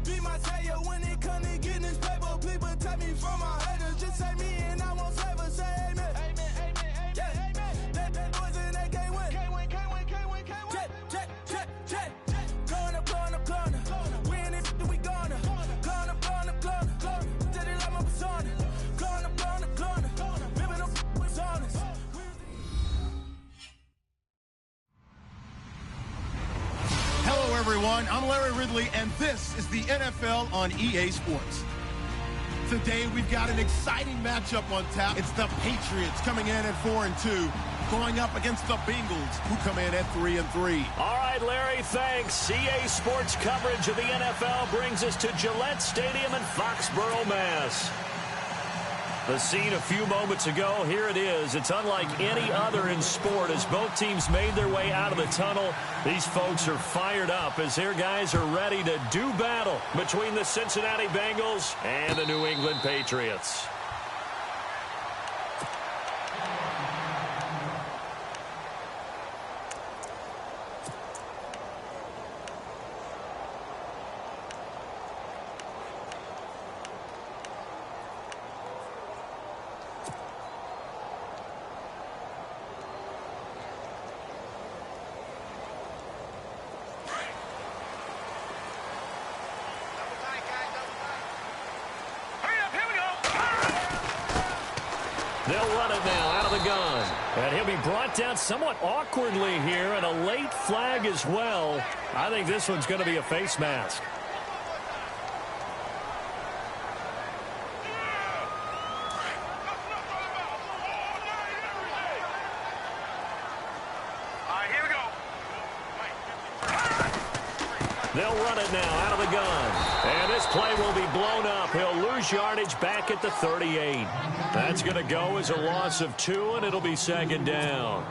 Be my savior when it come to getting this paper. People take me from my haters. Just say me and I won't save her. Say amen. Amen, amen, amen, yeah. Amen. That boys and they can't win. Can't win, can't win, can't win, can't win. Check. Going up. Win it, we gonna. Going up. Did it like my persona. Going up. Ripping up was honest. Hello, everyone. I'm Larry Ridley, and this is the NFL on EA Sports. Today, we've got an exciting matchup on tap. It's the Patriots coming in at 4-2, going up against the Bengals, who come in at 3-3. All right, Larry, thanks. EA Sports coverage of the NFL brings us to Gillette Stadium in Foxborough, Mass. The scene a few moments ago, here it is. It's unlike any other in sport as both teams made their way out of the tunnel. These folks are fired up as their guys are ready to do battle between the Cincinnati Bengals and the New England Patriots. They'll run it now out of the gun. And he'll be brought down somewhat awkwardly here, and a late flag as well. I think this one's going to be a face mask. They'll run it now out of the gun. And this play will be blown up. He'll lose yardage back at the 38. That's going to go as a loss of 2, and it'll be second down.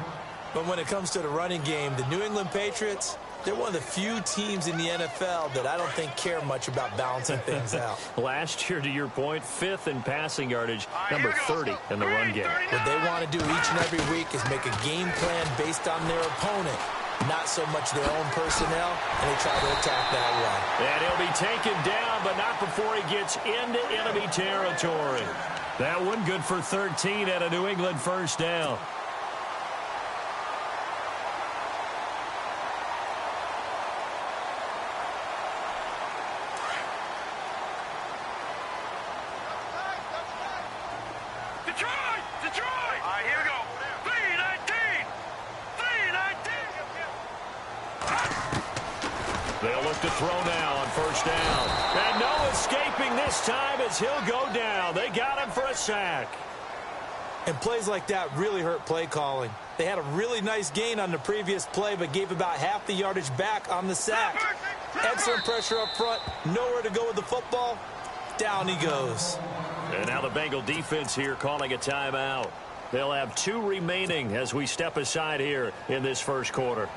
But when it comes to the running game, the New England Patriots, they're one of the few teams in the NFL that I don't think care much about balancing things out. Last year, to your point, 5th in passing yardage, number 30 in the run game. What they want to do each and every week is make a game plan based on their opponent, not so much their own personnel, and they try to attack that way. And he'll be taken down, but not before he gets into enemy territory. That one good for 13 at a New England first down. Detroit! All right, here we go. 3-19. They'll look to throw now on first down. And no escaping this time as he'll go down. They got him for a sack. And plays like that really hurt play calling. They had a really nice gain on the previous play, but gave about half the yardage back on the sack. Excellent pressure up front. Nowhere to go with the football. Down he goes. And now the Bengal defense here calling a timeout. They'll have 2 remaining as we step aside here in this first quarter.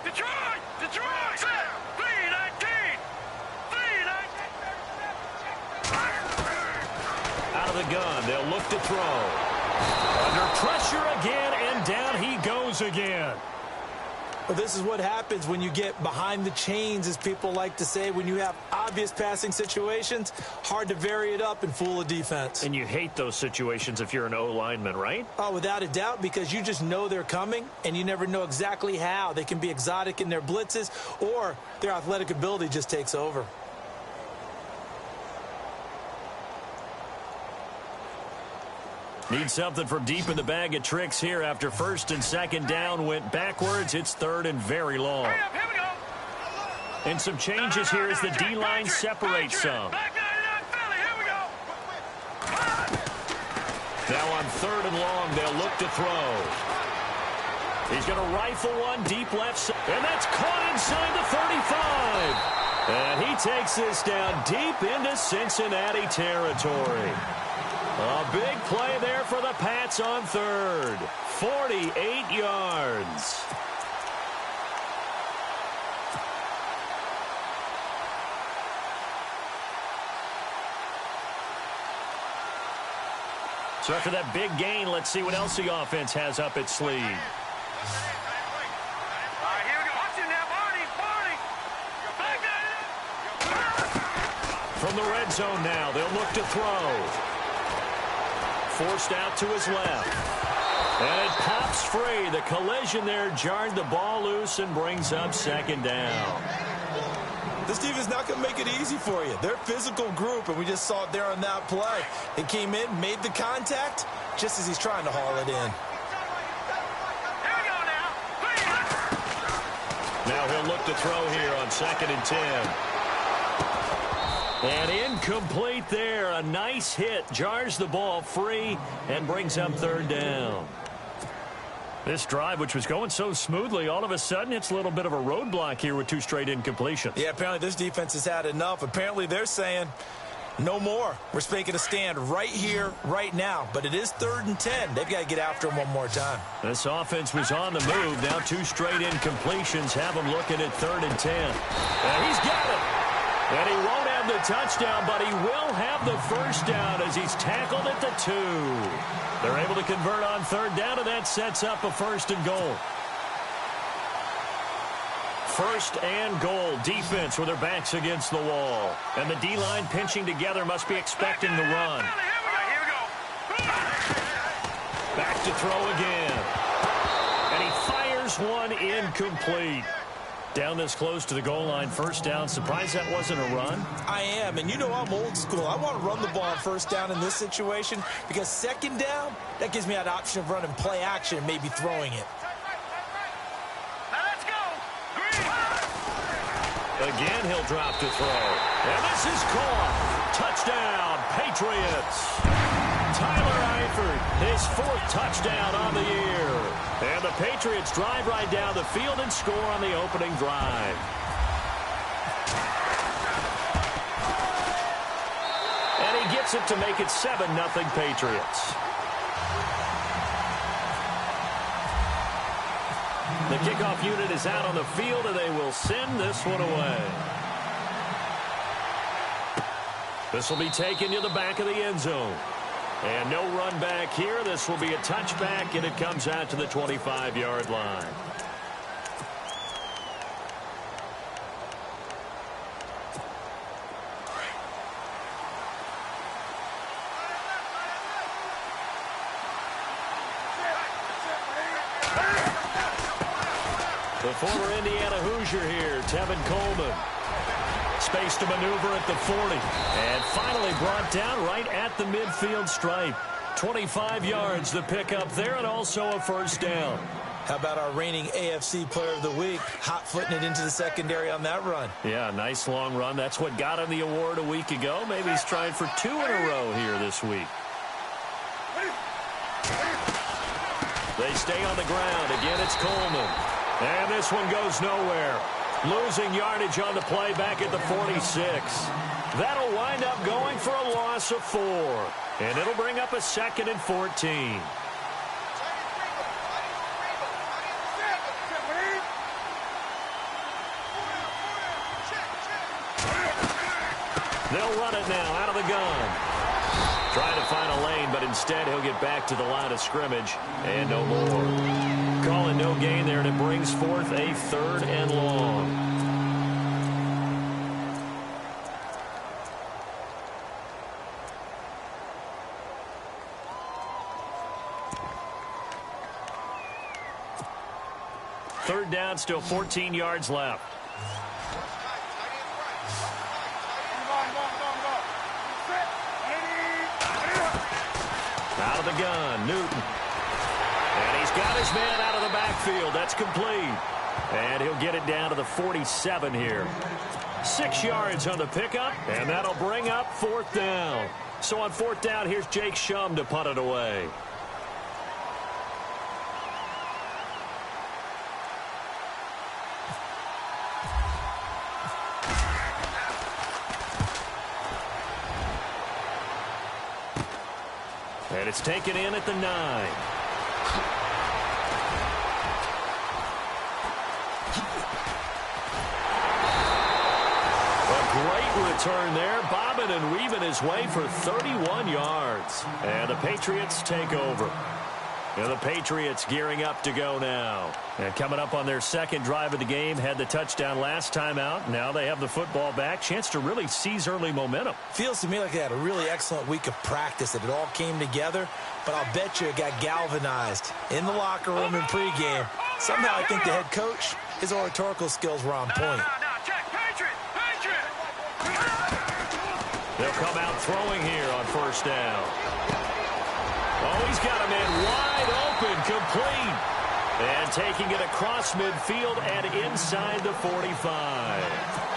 Detroit! 3-19. Out of the gun, they'll look to throw. Under pressure again, and down he goes again. Well, this is what happens when you get behind the chains, as people like to say. When you have obvious passing situations, hard to vary it up and fool a defense. And you hate those situations if you're an O-lineman, right? Oh, without a doubt, because you just know they're coming, and you never know exactly how. They can be exotic in their blitzes, or their athletic ability just takes over. Need something from deep in the bag of tricks here after first and second down went backwards. It's third and very long. Here we go. And some changes here as the D-line separates some. Here we go. Now on third and long, they'll look to throw. He's going to rifle one deep left side, and that's caught inside the 35. And he takes this down deep into Cincinnati territory. A big play there for the Pats on third. 48 yards. So after that big gain, let's see what else the offense has up its sleeve. All right, here we go. Watch it now, Barney. Barney. From the red zone now, they'll look to throw. Forced out to his left. And it pops free. The collision there jarred the ball loose and brings up second down. This team is not going to make it easy for you. They're a physical group, and we just saw it there on that play. He came in, made the contact, just as he's trying to haul it in. Here we go now. Now he'll look to throw here on 2nd and 10. And incomplete there. A nice hit. Jars the ball free and brings up 3rd down. This drive, which was going so smoothly, all of a sudden it's a little bit of a roadblock here with 2 straight incompletions. Yeah, apparently this defense has had enough. Apparently they're saying no more. We're making a stand right here, right now. But it is 3rd and 10. They've got to get after him one more time. This offense was on the move. Now 2 straight incompletions have them looking at 3rd and 10. And he's got it. And he won't have the touchdown, but he will have the first down as he's tackled at the 2. They're able to convert on 3rd down, and that sets up a 1st and goal. 1st and goal. Defense with their backs against the wall. And the D-line pinching together must be expecting the run. All right, here we go. Back to throw again. And he fires one incomplete. Down this close to the goal line, 1st down. Surprised that wasn't a run? I am, and you know I'm old school. I want to run the ball on 1st down in this situation because 2nd down, that gives me that option of running play action and maybe throwing it. Now let's go. Green. Again, he'll drop to throw. And this is caught. Touchdown, Patriots. Tyler Eifert, his 4th touchdown on the year. And the Patriots drive right down the field and score on the opening drive. And he gets it to make it 7-0 Patriots. The kickoff unit is out on the field, and they will send this one away. This will be taken to the back of the end zone. And no run back here. This will be a touchback, and it comes out to the 25-yard line. The former Indiana Hoosier here, Tevin Coleman. Space to maneuver at the 40. And finally brought down right at the midfield stripe. 25 yards the pickup there, and also a 1st down. How about our reigning AFC Player of the Week, hot-footing it into the secondary on that run? Yeah, nice long run. That's what got him the award a week ago. Maybe he's trying for 2 in a row here this week. They stay on the ground. Again, it's Coleman. And this one goes nowhere. Losing yardage on the play back at the 46. That'll wind up going for a loss of 4. And it'll bring up a 2nd and 14. They'll run it now out of the gun. Trying to find a lane, but instead he'll get back to the line of scrimmage. And no more. Calling no gain there, and it brings forth a 3rd and long. Third down, still 14 yards left. Out of the gun, Newton. And he's got his man out of the backfield. That's complete. And he'll get it down to the 47 here. 6 yards on the pickup, and that'll bring up 4th down. So on 4th down, here's Jake Shum to punt it away. And it's taken in at the 9. return there, bobbing and weaving his way for 31 yards. And the Patriots take over. And the Patriots gearing up to go now. And coming up on their second drive of the game, had the touchdown last time out. Now they have the football back. Chance to really seize early momentum. Feels to me like they had a really excellent week of practice, that it all came together. But I'll bet you it got galvanized in the locker room in pregame. Somehow I think the head coach, his oratorical skills were on point. They'll come out throwing here on first down. Oh, he's got a man wide open, complete. And taking it across midfield and inside the 45.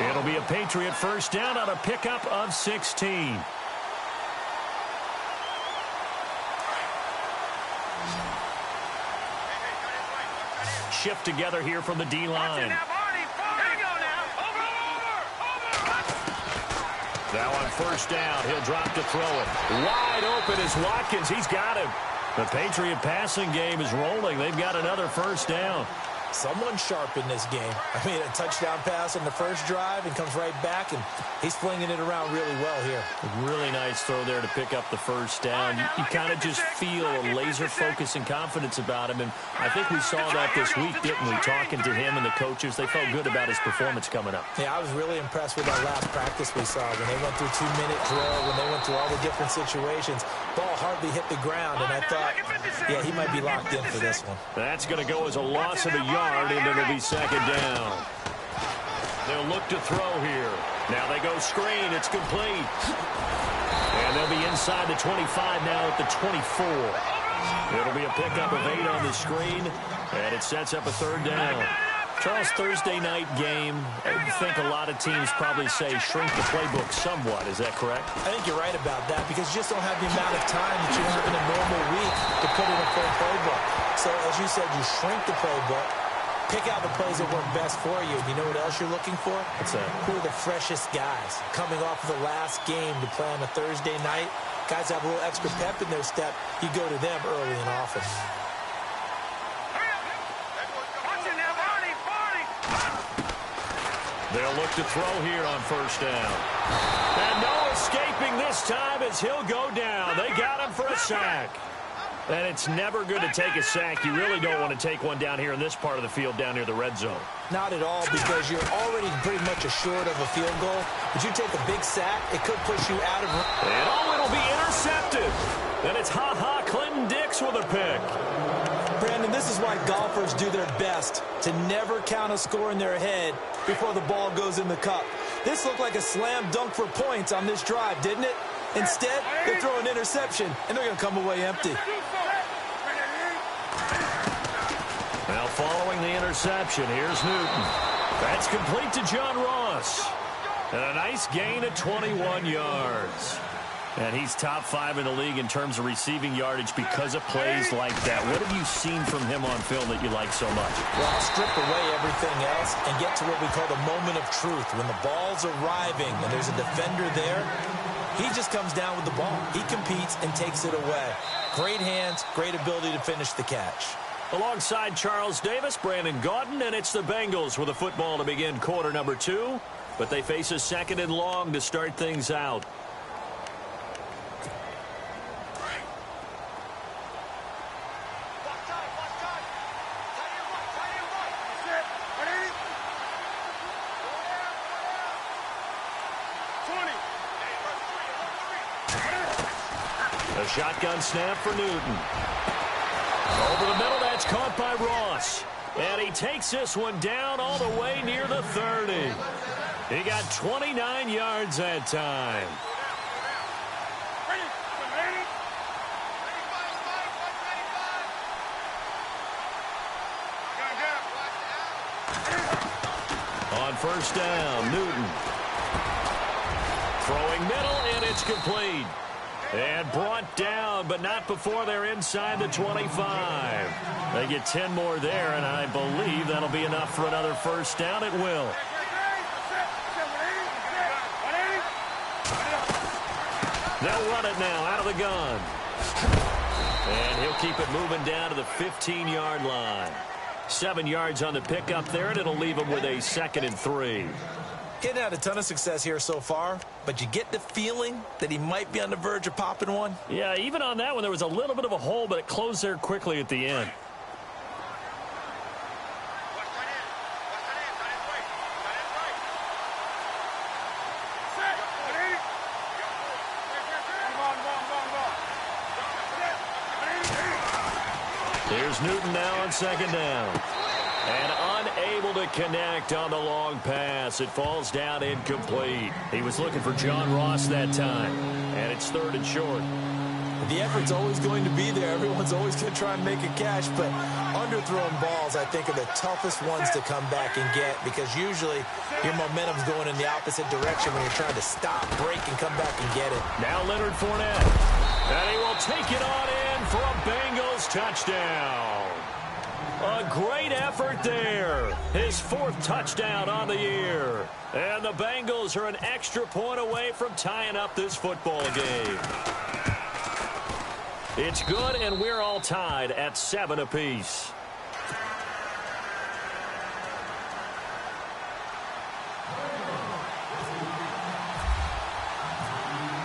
It'll be a Patriot first down on a pickup of 16. Shift together here from the D-line. Now on first down, he'll drop to throw it. Wide open is Watkins. He's got him. The Patriot passing game is rolling. They've got another first down. Someone sharp in this game. I mean, a touchdown pass on the first drive and comes right back, and he's flinging it around really well here. A really nice throw there to pick up the first down. You kind of just feel a laser focus and confidence about him, and I think we saw that this week, didn't we? Talking to him and the coaches, they felt good about his performance coming up. Yeah, I was really impressed with that last practice we saw when they went through 2-minute drill, when they went through all the different situations. Ball hardly hit the ground, and I thought, yeah, he might be locked in for this one. That's going to go as a loss of a yard, and it'll be second down. They'll look to throw here. Now they go screen. It's complete. And they'll be inside the 25 now at the 24. It'll be a pickup of 8 on the screen, and it sets up a third down. Charles, Thursday night game, I think a lot of teams probably say shrink the playbook somewhat. Is that correct? I think you're right about that, because you just don't have the amount of time that you have in a normal week to put in a full playbook. So, as you said, you shrink the playbook, pick out the plays that work best for you. You know what else you're looking for? What's that? Who are the freshest guys coming off of the last game to play on a Thursday night? Guys have a little extra pep in their step. You go to them early and often. They'll look to throw here on first down. And no escaping this time as he'll go down. They got him for a sack. And it's never good to take a sack. You really don't want to take one down here in this part of the field, down near the red zone. Not at all, because you're already pretty much assured of a field goal. But you take a big sack, it could push you out of... And oh, it'll be intercepted. And it's ha-ha Clinton Dix with a pick. Brandon, this is why golfers do their best to never count a score in their head before the ball goes in the cup. This looked like a slam dunk for points on this drive, didn't it? Instead, they throw an interception, and they're going to come away empty. Now, following the interception, here's Newton. That's complete to John Ross. And a nice gain of 21 yards. And he's top 5 in the league in terms of receiving yardage because of plays like that. What have you seen from him on film that you like so much? Well, strip away everything else and get to what we call the moment of truth. When the ball's arriving and there's a defender there, he just comes down with the ball. He competes and takes it away. Great hands, great ability to finish the catch. Alongside Charles Davis, Brandon Gaudin, and it's the Bengals with a football to begin quarter number 2. But they face a second and long to start things out. A shotgun snap for Newton. Over the middle, that's caught by Ross. And he takes this one down all the way near the 30. He got 29 yards that time. On first down, Newton. Throwing middle, and it's complete. And brought down, but not before they're inside the 25. They get 10 more there, and I believe that'll be enough for another first down. It will. They'll run it now out of the gun. And he'll keep it moving down to the 15-yard line. 7 yards on the pickup there, and it'll leave him with a 2nd and 3. Getting had a ton of success here so far, but you get the feeling that he might be on the verge of popping one. Yeah, even on that one, there was a little bit of a hole, but it closed there quickly at the end. Here's Newton now on second down. And unable to connect on the long pass. It falls down incomplete. He was looking for John Ross that time. And it's 3rd and short. The effort's always going to be there. Everyone's always going to try and make a catch. But underthrown balls, I think, are the toughest ones to come back and get. Because usually your momentum's going in the opposite direction when you're trying to stop, break, and come back and get it. Now Leonard Fournette. And he will take it on in for a Bengals touchdown. A great effort there. His 4th touchdown on the year. And the Bengals are an extra point away from tying up this football game. It's good, and we're all tied at 7 apiece.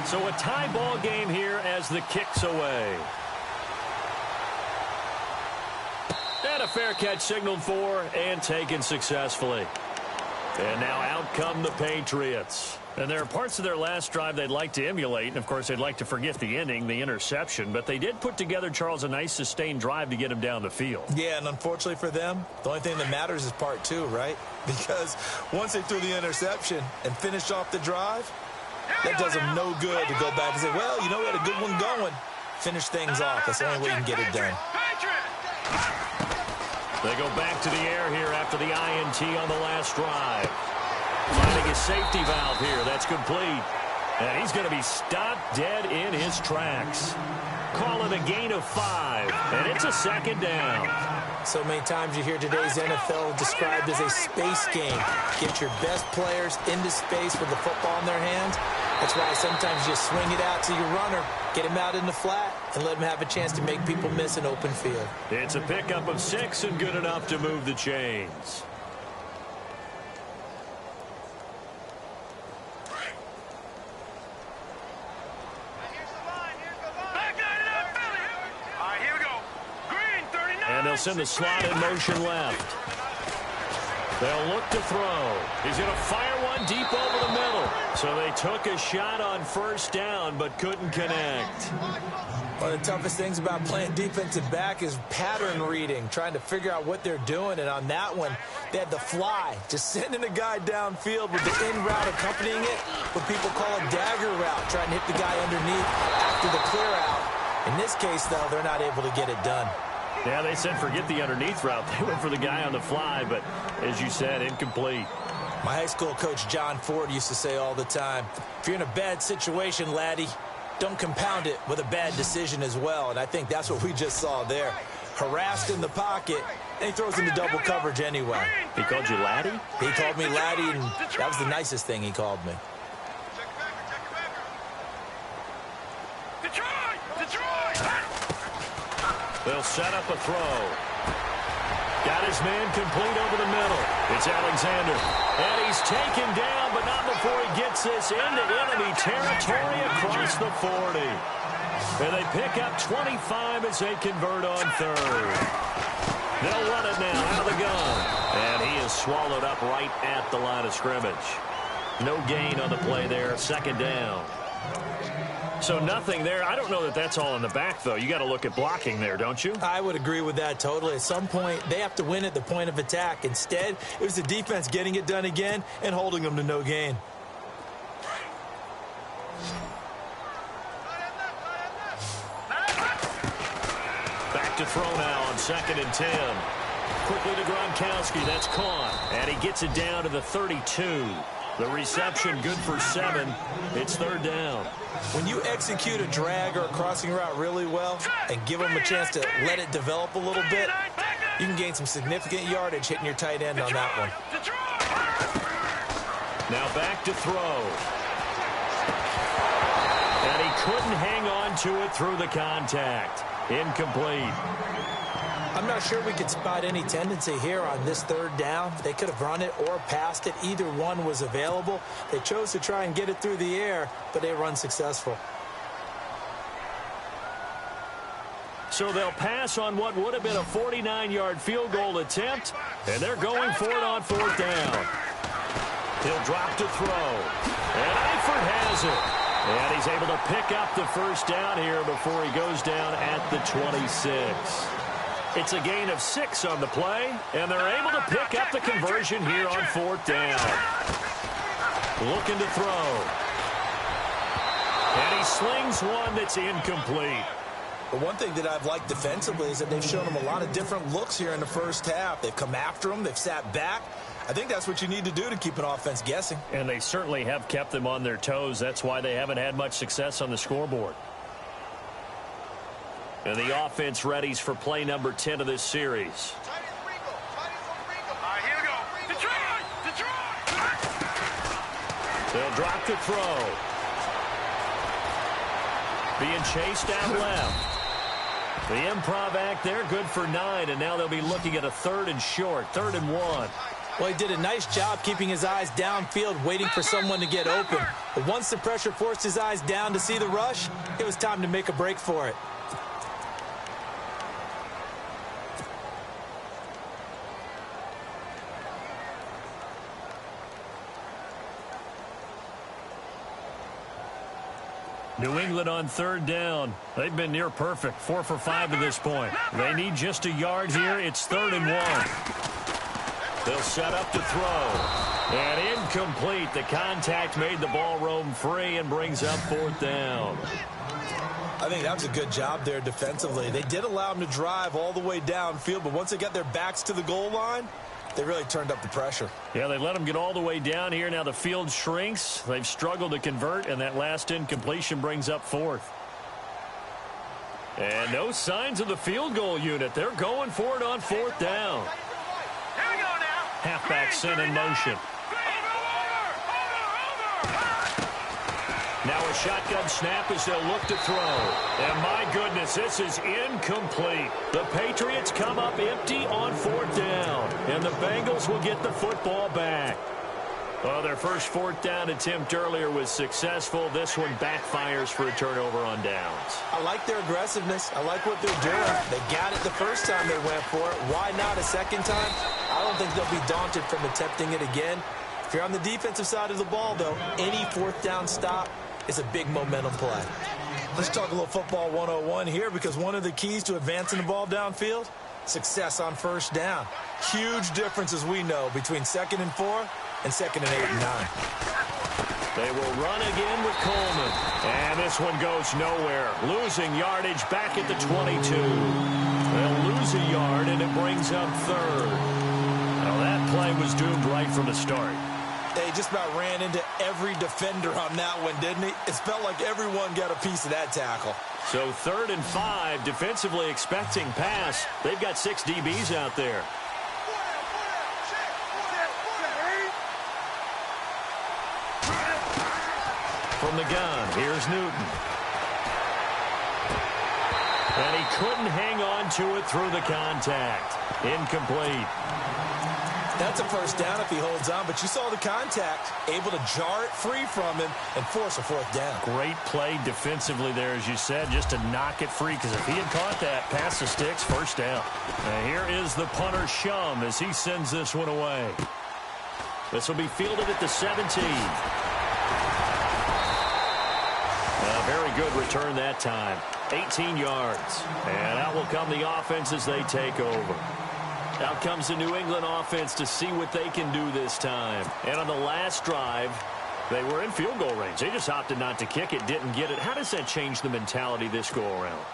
So a tie ball game here as the kick's away. And a fair catch signaled for and taken successfully. And now out come the Patriots. And there are parts of their last drive they'd like to emulate. And, of course, they'd like to forget the ending, the interception. But they did put together, Charles, a nice sustained drive to get him down the field. Yeah, and unfortunately for them, the only thing that matters is part 2, right? Because once they threw the interception and finished off the drive, that does them no good to go back and say, well, you know, we had a good one going. Finish things off. That's the only way you can get it done. They go back to the air here after the INT on the last drive. Finding a safety valve here. That's complete. And he's going to be stopped dead in his tracks. Call it a gain of 5. And it's a 2nd down. So many times you hear today's NFL described as a space game. Get your best players into space with the football in their hands. That's why sometimes you swing it out to your runner, get him out in the flat, and let him have a chance to make people miss an open field. It's a pickup of 6 and good enough to move the chains. And they'll send the slot in motion left. They'll look to throw. He's going to fire one deep over the middle. So they took a shot on 1st down but couldn't connect. One of the toughest things about playing defensive back is pattern reading, trying to figure out what they're doing. And on that one, they had the fly, just sending a guy downfield with the in route accompanying it, what people call a dagger route, trying to hit the guy underneath after the clear out. In this case, though, they're not able to get it done. Yeah, they said forget the underneath route. They went for the guy on the fly, but as you said, incomplete. My high school coach, John Ford, used to say all the time, if you're in a bad situation, laddie, don't compound it with a bad decision as well. And I think that's what we just saw there. Harassed in the pocket, and he throws into double coverage anyway. He called you laddie? He called me laddie, and that was the nicest thing he called me. They'll set up a throw. Got his man complete over the middle. It's Alexander. And he's taken down, but not before he gets this into enemy territory across the 40. And they pick up 25 as they convert on 3rd. They'll run it now out of the gun. And he is swallowed up right at the line of scrimmage. No gain on the play there. 2nd down. So nothing there. I don't know that that's all in the back, though. You got to look at blocking there, don't you? I would agree with that totally. At some point, they have to win at the point of attack. Instead, it was the defense getting it done again and holding them to no gain. Back to throw now on 2nd and 10. Quickly to Gronkowski. That's caught. And he gets it down to the 32. The reception good for 7. It's 3rd down. When you execute a drag or a crossing route really well and give them a chance to let it develop a little bit, you can gain some significant yardage hitting your tight end on that one. Now back to throw. And he couldn't hang on to it through the contact. Incomplete. I'm not sure we could spot any tendency here on this third down. They could have run it or passed it. Either one was available. They chose to try and get it through the air, but they were unsuccessful. So they'll pass on what would have been a 49-yard field goal attempt, and they're going for it on fourth down. He'll drop to throw, and Eifert has it. And he's able to pick up the first down here before he goes down at the 26. It's a gain of 6 on the play, and they're able to pick up the conversion here on fourth down. Looking to throw. And he slings one that's incomplete. But one thing that I've liked defensively is that they've shown him a lot of different looks here in the first half. They've come after him. They've sat back. I think that's what you need to do to keep an offense guessing. And they certainly have kept them on their toes. That's why they haven't had much success on the scoreboard. And the offense readies for play number 10 of this series. Here we go. Detroit! They'll drop to throw. Being chased out left. The improv act there, good for 9, and now they'll be looking at a 3rd and short, 3rd and 1. Well, he did a nice job keeping his eyes downfield, waiting for someone to get open. But once the pressure forced his eyes down to see the rush, it was time to make a break for it. New England on 3rd down. They've been near perfect, 4 for 5 to this point. They need just a yard here. It's 3rd and 1. They'll set up to throw. And incomplete. The contact made the ball roam free and brings up 4th down. I think that was a good job there defensively. They did allow them to drive all the way downfield, but once they got their backs to the goal line, they really turned up the pressure. Yeah, they let them get all the way down here. Now the field shrinks. They've struggled to convert, and that last incompletion brings up 4th. And no signs of the field goal unit. They're going for it on 4th down. Here we go now. Halfback sent in motion. Now a shotgun snap as they'll look to throw. And my goodness, this is incomplete. The Patriots come up empty on 4th down. And the Bengals will get the football back. Well, their first 4th down attempt earlier was successful. This one backfires for a turnover on downs. I like their aggressiveness. I like what they're doing. They got it the first time they went for it. Why not a second time? I don't think they'll be daunted from attempting it again. If you're on the defensive side of the ball, though, any 4th down stop is a big momentum play. Let's talk a little football 101 here, because one of the keys to advancing the ball downfield, success on first down. Huge difference, as we know, between 2nd and 4 and 2nd and 8 and 9. They will run again with Coleman. And this one goes nowhere. Losing yardage back at the 22. They'll lose a yard, and it brings up 3rd. Now that play was doomed right from the start. They just about ran into every defender on that one, didn't he? It felt like everyone got a piece of that tackle. So 3rd and 5, defensively expecting pass. They've got 6 DBs out there. From the gun, here's Newton. And he couldn't hang on to it through the contact. Incomplete. That's a first down if he holds on, but you saw the contact, able to jar it free from him and force a 4th down. Great play defensively there, as you said, just to knock it free, because if he had caught that, pass the sticks, first down. Now here is the punter, Shum, as he sends this one away. This will be fielded at the 17. A very good return that time. 18 yards. And out will come the offense as they take over. Out comes the New England offense to see what they can do this time. And on the last drive, they were in field goal range. They just opted not to kick it, didn't get it. How does that change the mentality this go-around?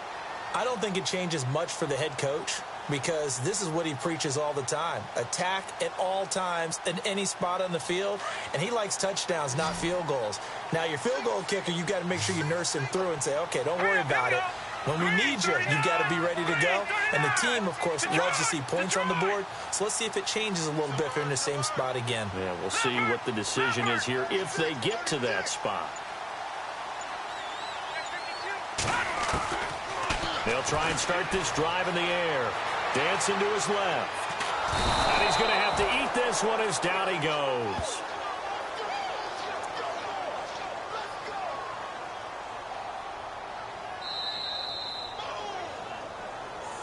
I don't think it changes much for the head coach, because this is what he preaches all the time. Attack at all times in any spot on the field, and he likes touchdowns, not field goals. Now, your field goal kicker, you've got to make sure you nurse him through and say, okay, don't worry about it. When we need you, you've got to be ready to go. And the team, of course, loves to see points on the board. So let's see if it changes a little bit if they're in the same spot again. Yeah, we'll see what the decision is here if they get to that spot. They'll try and start this drive in the air. Dancing to his left. And he's going to have to eat this one as down he goes.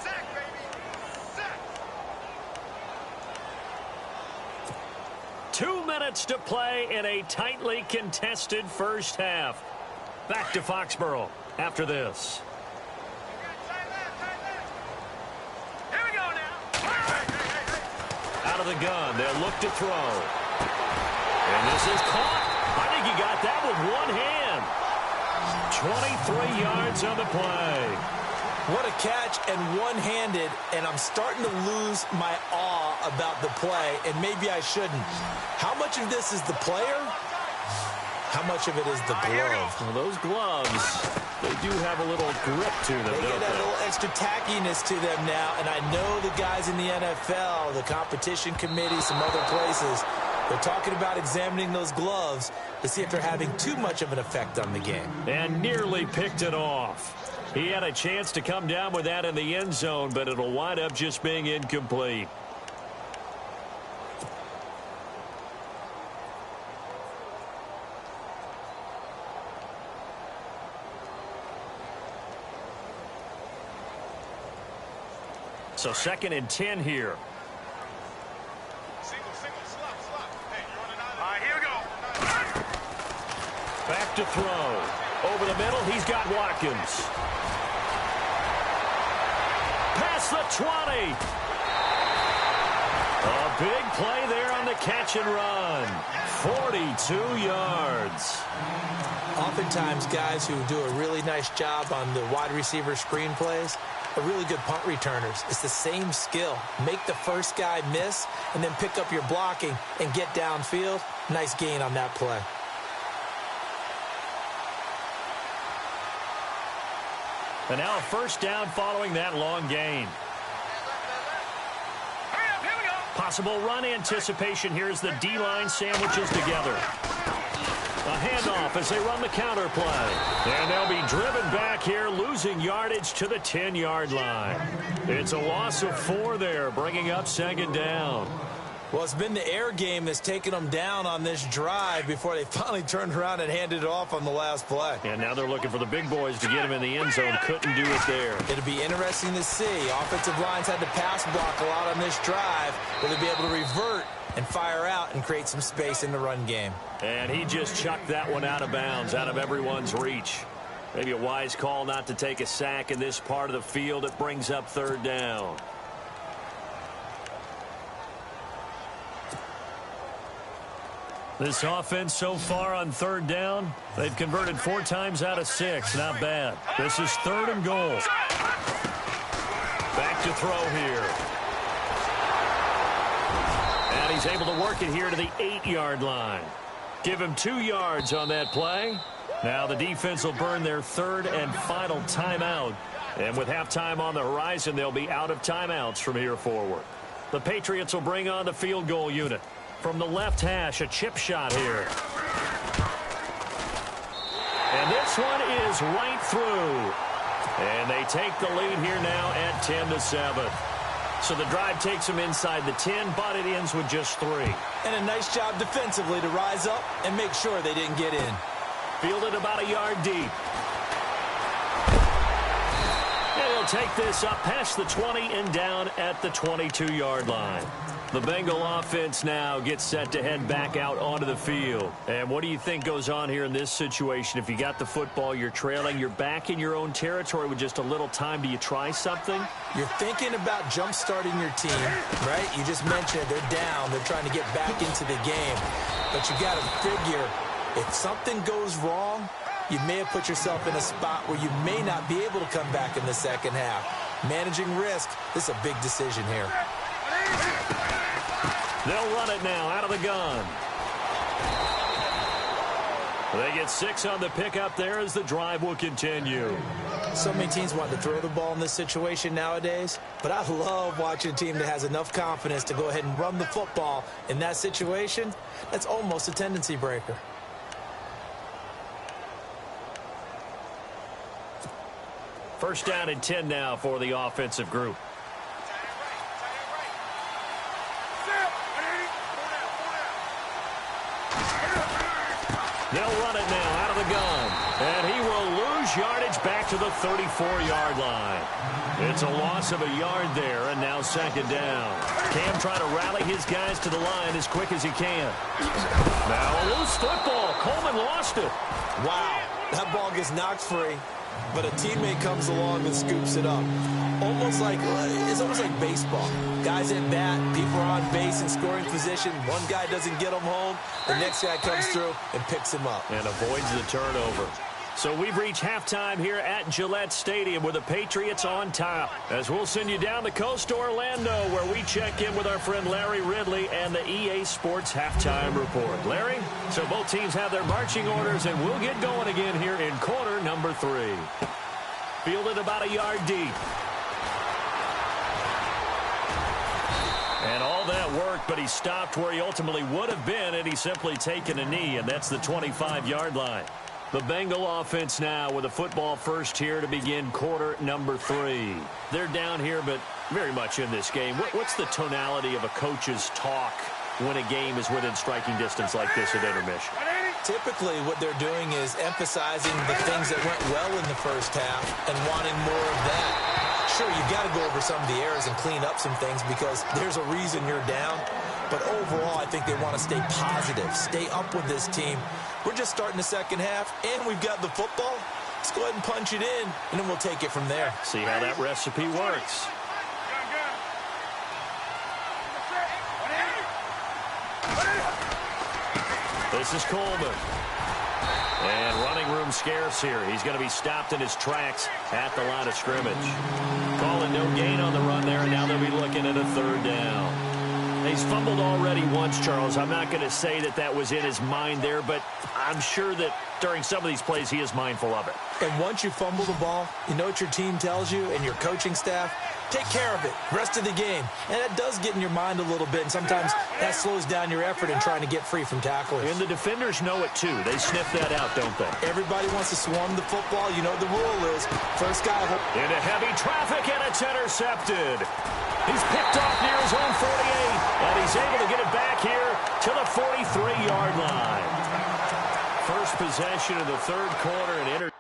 Sack, baby. Sack. 2 minutes to play in a tightly contested first half. Back to Foxborough after this. Here we go now. Out of the gun, they'll look to throw. And this is caught. I think he got that with one hand. 23 yards on the play. What a catch, and one-handed, and I'm starting to lose my awe about the play, and maybe I shouldn't. How much of this is the player? How much of it is the glove? Well, those gloves, they do have a little grip to them, They don't get that they? little extra tackiness to them now, and I know the guys in the NFL, the competition committee, some other places, they're talking about examining those gloves to see if they're having too much of an effect on the game. And nearly picked it off. He had a chance to come down with that in the end zone, but it'll wind up just being incomplete. So 2nd and 10 here. Single, slop. Hey, you running out? All right, here we go. Back to throw. Over the middle, he's got Watkins. Past the 20. A big play there on the catch and run. 42 yards. Oftentimes, guys who do a really nice job on the wide receiver screen plays are really good punt returners. It's the same skill. Make the first guy miss and then pick up your blocking and get downfield. Nice gain on that play. And now a first down following that long gain. Hurry up, here we go. Possible run anticipation here as the D-line sandwiches together. A handoff as they run the counter play. And they'll be driven back here, losing yardage to the 10-yard line. It's a loss of 4 there, bringing up 2nd down. Well, it's been the air game that's taken them down on this drive before they finally turned around and handed it off on the last play. And now they're looking for the big boys to get him in the end zone. Couldn't do it there. It'll be interesting to see. Offensive lines had to pass block a lot on this drive. Will they be able to revert and fire out and create some space in the run game? And he just chucked that one out of bounds, out of everyone's reach. Maybe a wise call not to take a sack in this part of the field. It brings up 3rd down. This offense so far on 3rd down, they've converted 4 times out of 6. Not bad. This is 3rd and goal. Back to throw here. And he's able to work it here to the 8-yard line. Give him 2 yards on that play. Now the defense will burn their 3rd and final timeout. And with halftime on the horizon, they'll be out of timeouts from here forward. The Patriots will bring on the field goal unit. From the left hash, a chip shot here. And this one is right through. And they take the lead here now at 10-7. So the drive takes them inside the 10, but it ends with just 3. And a nice job defensively to rise up and make sure they didn't get in. Fielded about a yard deep. And he'll take this up past the 20 and down at the 22-yard line. The Bengal offense now gets set to head back out onto the field. And what do you think goes on here in this situation? If you got the football, you're trailing, you're back in your own territory with just a little time. Do you try something? You're thinking about jump-starting your team, right? You just mentioned they're down. They're trying to get back into the game. But you got to figure, if something goes wrong, you may have put yourself in a spot where you may not be able to come back in the second half. Managing risk, this is a big decision here. They'll run it now out of the gun. They get 6 on the pickup there as the drive will continue. So many teams want to throw the ball in this situation nowadays, but I love watching a team that has enough confidence to go ahead and run the football in that situation. That's almost a tendency breaker. First down and 10 now for the offensive group. They'll run it now out of the gun. And he will lose yardage back to the 34-yard line. It's a loss of a yard there, and now second down. Cam trying to rally his guys to the line as quick as he can. Now a loose football. Coleman lost it. Wow, that ball gets knocked free, but a teammate comes along and scoops it up. It's almost like baseball. Guys at bat, people are on base in scoring position. One guy doesn't get him home. The next guy comes through and picks him up. And avoids the turnover. So we've reached halftime here at Gillette Stadium with the Patriots on top. As we'll send you down the coast to Orlando, where we check in with our friend Larry Ridley and the EA Sports Halftime Report. Larry, so both teams have their marching orders, and we'll get going again here in quarter number 3. Fielded about a yard deep. And all that worked, but he stopped where he ultimately would have been had he simply taken a knee, and that's the 25-yard line. The Bengal offense now with a football first here to begin quarter number 3. They're down here, but very much in this game. What's the tonality of a coach's talk when a game is within striking distance like this at intermission? Typically, what they're doing is emphasizing the things that went well in the first half and wanting more of that. Sure, you've got to go over some of the errors and clean up some things because there's a reason you're down. But overall, I think they want to stay positive, stay up with this team. We're just starting the second half, and we've got the football. Let's go ahead and punch it in, and then we'll take it from there. See how that recipe works. This is Coleman. And running room scarce here. He's going to be stopped in his tracks at the line of scrimmage. Calling no gain on the run there, and now they'll be looking at a third down. He's fumbled already once, Charles. I'm not going to say that that was in his mind there, but I'm sure that during some of these plays he is mindful of it. And once you fumble the ball, you know what your team tells you and your coaching staff? Take care of it. Rest of the game. And that does get in your mind a little bit, and sometimes that slows down your effort in trying to get free from tacklers. And the defenders know it, too. They sniff that out, don't they? Everybody wants to swarm the football. You know what the rule is. First guy. Into heavy traffic, and it's intercepted. He's picked off near his own 48, and he's able to get it back here to the 43-yard line. First possession of the third quarter, and intercepted.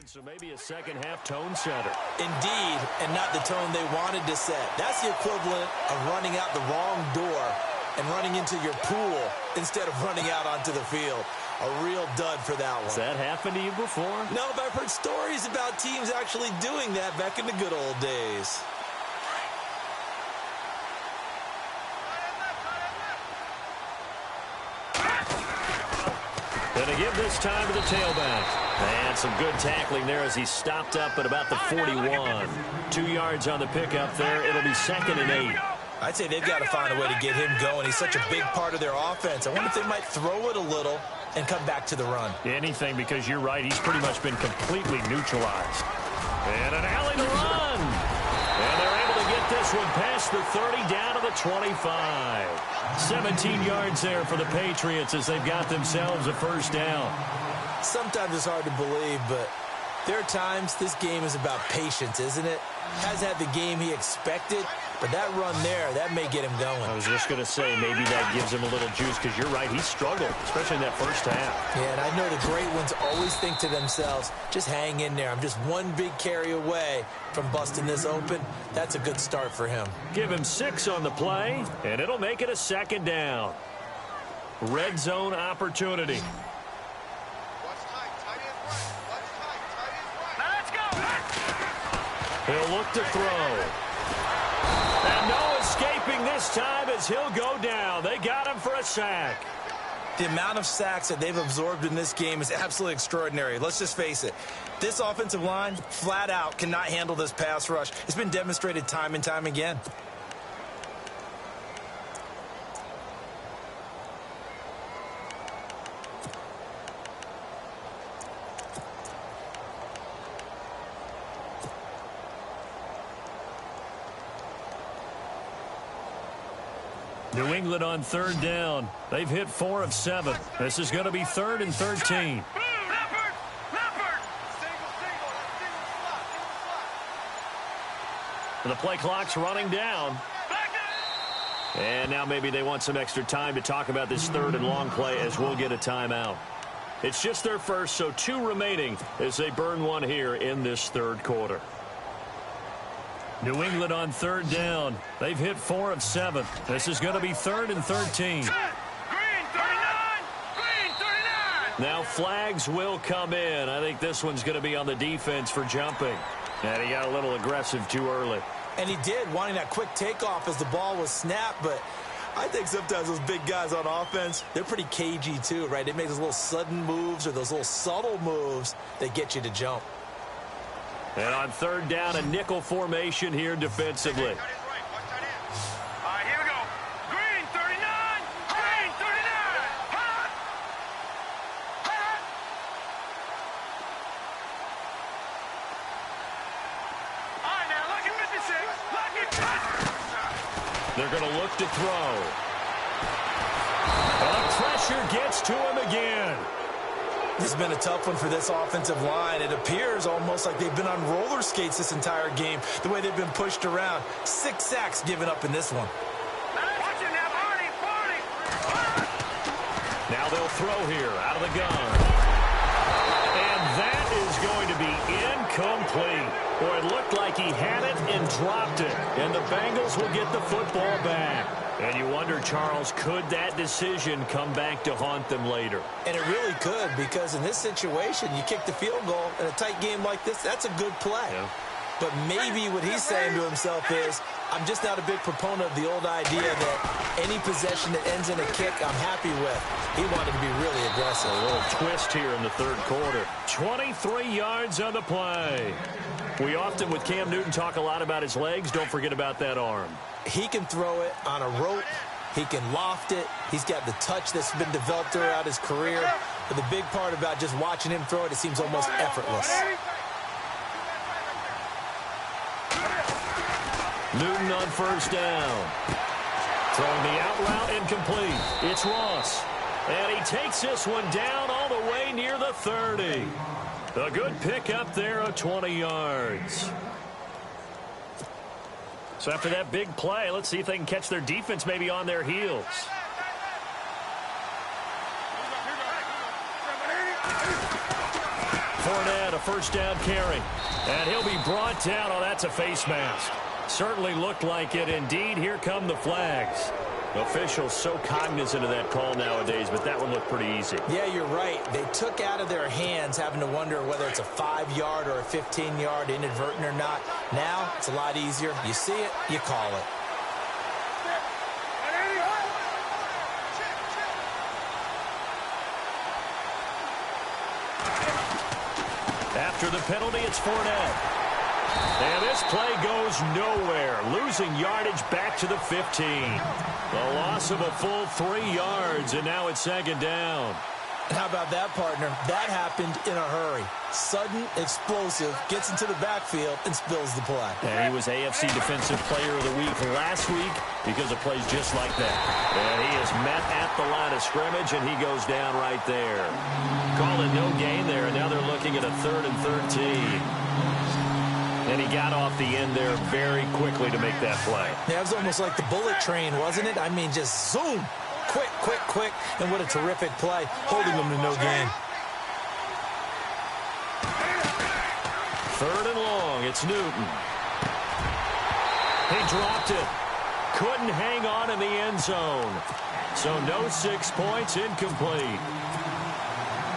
So maybe a second-half tone setter. Indeed, and not the tone they wanted to set. That's the equivalent of running out the wrong door and running into your pool instead of running out onto the field. A real dud for that one. Has that happened to you before? No, but I've heard stories about teams actually doing that back in the good old days. Going to give this time to the tailback. And some good tackling there as he stopped up at about the 41. 2 yards on the pickup there. It'll be 2nd and 8. I'd say they've got to find a way to get him going. He's such a big part of their offense. I wonder if they might throw it a little and come back to the run. Anything, because you're right. He's pretty much been completely neutralized. And an alley to run. And they're able to get this one past the 30 down to the 25. 17 yards there for the Patriots as they've got themselves a first down. Sometimes it's hard to believe, but there are times this game is about patience, isn't it? Hasn't had the game he expected, but that run there, that may get him going. I was just going to say, maybe that gives him a little juice, because you're right, he struggled, especially in that first half. Yeah, and I know the great ones always think to themselves, just hang in there. I'm just one big carry away from busting this open. That's a good start for him. Give him 6 on the play, and it'll make it a second down. Red zone opportunity. He'll look to throw. And no escaping this time as he'll go down. They got him for a sack. The amount of sacks that they've absorbed in this game is absolutely extraordinary. Let's just face it. This offensive line, flat out, cannot handle this pass rush. It's been demonstrated time and time again. New England on third down. They've hit 4 of 7. This is going to be 3rd and 13. The play clock's running down. And now maybe they want some extra time to talk about this 3rd and long play as we'll get a timeout. It's just their first, so 2 remaining as they burn one here in this 3rd quarter. New England on third down. They've hit 4 of 7. This is going to be 3rd and 13. Now flags will come in. I think this one's going to be on the defense for jumping. And he got a little aggressive too early. And he did, wanting that quick takeoff as the ball was snapped. But I think sometimes those big guys on offense, they're pretty cagey too, right? They make those little sudden moves or those little subtle moves that get you to jump. And on third down, a nickel formation here defensively. Here we go. Green 39. Green 39. Hot. Hot. All right, now look at 56. Look at 50. They're going to look to throw. And the pressure gets to him again. This has been a tough one for this offensive line. It appears almost like they've been on roller skates this entire game, the way they've been pushed around. 6 sacks given up in this one. Watch it now, Barney. Now they'll throw here out of the gun. And that is going to be incomplete. Boy, it looked like he had it and dropped it. And the Bengals will get the football back. And you wonder, Charles, could that decision come back to haunt them later? And it really could, because in this situation, you kick the field goal in a tight game like this, that's a good play. Yeah. But maybe what he's saying to himself is, I'm just not a big proponent of the old idea that any possession that ends in a kick, I'm happy with. He wanted to be really aggressive. A little twist here in the 3rd quarter. 23 yards on the play. We often, with Cam Newton, talk a lot about his legs. Don't forget about that arm. He can throw it on a rope. He can loft it. He's got the touch that's been developed throughout his career. But the big part about just watching him throw it, it seems almost effortless. Newton on first down. Throwing the out route incomplete. It's Ross. And he takes this one down all the way near the 30. A good pickup there of 20 yards. So after that big play, let's see if they can catch their defense maybe on their heels. Fournette, a first down carry. And he'll be brought down. Oh, that's a face mask. Certainly looked like it. Indeed, here come the flags. Officials so cognizant of that call nowadays, but that one looked pretty easy. Yeah, you're right. They took out of their hands having to wonder whether it's a 5-yard or a 15-yard inadvertent or not. Now, it's a lot easier. You see it, you call it. After the penalty, it's Fournette. And this play goes nowhere, losing yardage back to the 15. A loss of a full 3 yards, and now it's 2nd down. And how about that, partner? That happened in a hurry. Sudden, explosive, gets into the backfield, and spills the play. And he was AFC Defensive Player of the Week last week because of plays just like that. And he is met at the line of scrimmage, and he goes down right there. Call it no gain there, and now they're looking at a 3rd and 13. And he got off the end there very quickly to make that play. Yeah, it was almost like the bullet train, wasn't it? I mean, just zoom. Quick, quick, quick. And what a terrific play, holding them to no gain. 3rd and long, it's Newton. He dropped it. Couldn't hang on in the end zone. So no 6 points, incomplete.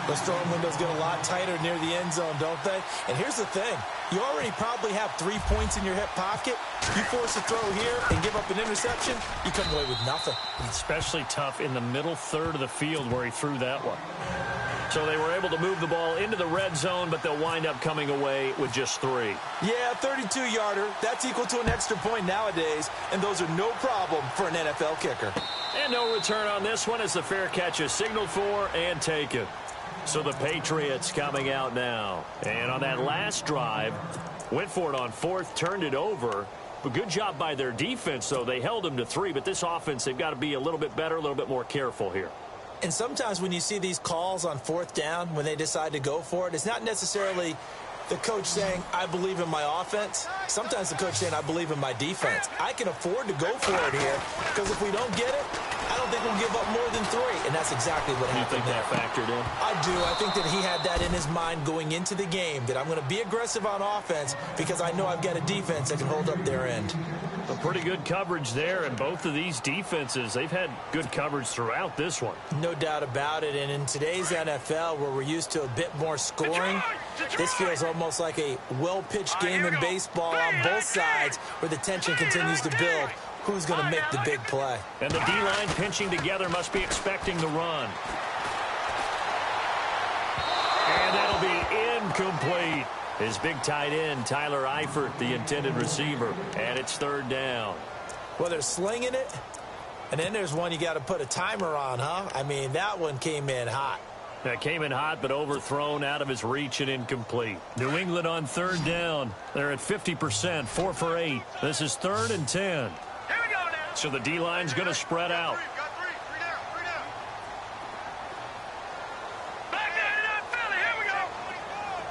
Those throwing windows get a lot tighter near the end zone, don't they? And here's the thing. You already probably have 3 points in your hip pocket. You force a throw here and give up an interception, you come away with nothing. Especially tough in the middle 3rd of the field where he threw that one. So they were able to move the ball into the red zone, but they'll wind up coming away with just 3. Yeah, 32-yarder. That's equal to an extra point nowadays, and those are no problem for an NFL kicker. And no return on this one as the fair catch is signaled for and taken. So the Patriots coming out now. And on that last drive, went for it on 4th, turned it over. But good job by their defense, though. They held them to 3, but this offense, they've got to be a little bit better, a little bit more careful here. And sometimes when you see these calls on 4th down, when they decide to go for it, it's not necessarily the coach saying, I believe in my offense. Sometimes the coach saying, I believe in my defense. I can afford to go for it here because if we don't get it, I don't think we'll give up more than 3. And that's exactly what happened there. You think that factored in? I do. I think that he had that in his mind going into the game, that I'm going to be aggressive on offense because I know I've got a defense that can hold up their end. A pretty good coverage there, and both of these defenses, they've had good coverage throughout this one. No doubt about it, and in today's NFL, where we're used to a bit more scoring, this feels almost like a well-pitched game in baseball on both sides where the tension continues to build. Who's going to make the big play? And the D-line pinching together must be expecting the run. And that'll be incomplete. His big tight end, Tyler Eifert, the intended receiver. And it's 3rd down. Well, they're slinging it. And then there's one you got to put a timer on, huh? I mean, that one came in hot. That came in hot, but overthrown, out of his reach and incomplete. New England on 3rd down. They're at 50%, 4 for 8. This is 3rd and 10. Here we go now. So the D-line's going to spread out. Got three down. Back down to Philly. Here we go.